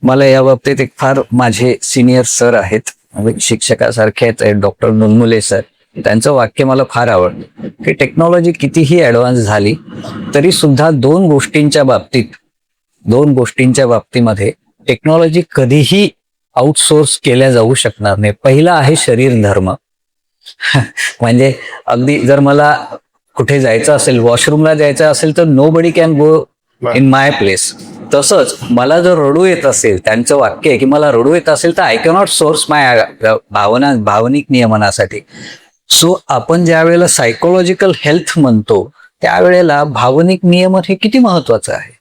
मला या बाबतीत एक फार माझे सिनियर सर आहेत, शिक्षकासारखेच आहेत, डॉक्टर नुनमुले सर. त्यांचं वाक्य मला फार आवडतं की टेक्नॉलॉजी कितीही ऍडव्हान्स झाली तरी सुद्धा दोन गोष्टींच्या बाबतीमध्ये टेक्नॉलॉजी कधीही आउटसोर्स केल्या जाऊ शकणार नाही. पहिला आहे शरीर धर्म. म्हणजे अगदी जर मला कुठे जायचं असेल, वॉशरूमला जायचं असेल, तर nobody can go in my place. तसंच मला जर रडू येत असेल, त्यांचं वाक्य आहे की मला रडू येत असेल तर आय कॅनॉट सोर्स माय भावनिक नियमनासाठी. सो आपण ज्या वेळेला सायकोलॉजिकल हेल्थ म्हणतो त्यावेळेला भावनिक नियमन हे किती महत्वाचं आहे.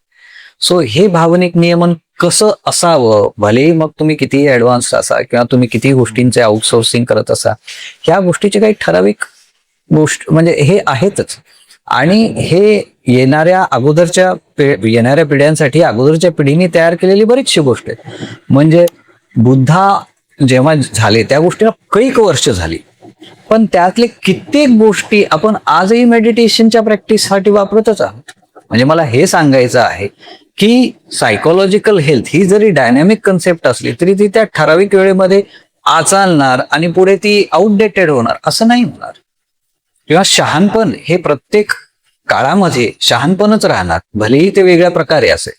सो हे भावनिक नियमन कसं असावं, भलेही मग तुम्ही कितीही ऍडव्हान्स असा किंवा तुम्ही किती गोष्टींचे आउटसोर्सिंग करत असा, ह्या गोष्टीचे काही ठराविक गोष्ट म्हणजे हे आहेतच. आणि हे येणाऱ्या पिढ्यांसाठी अगोदरच्या पिढीने तयार केलेली बरीचशी गोष्ट आहे. म्हणजे बुद्धा जेव्हा झाले त्या गोष्टीला कैक वर्ष झाली, पण त्यातले कित्येक गोष्टी आपण आजही मेडिटेशनच्या प्रॅक्टिससाठी वापरतच आहोत. म्हणजे मला हे सांगायचं आहे की सायकोलॉजिकल हेल्थ ही जरी डायनॅमिक कन्सेप्ट असली तरी ती त्या ठराविक वेळेमध्ये आचालणार आणि पुढे ती आउटडेटेड होणार असं नाही होणार. किंवा शहाणपण हे प्रत्येक काळामध्ये शहाणपणच राहणार, भलेही ते वेगळ्या प्रकारे असेल.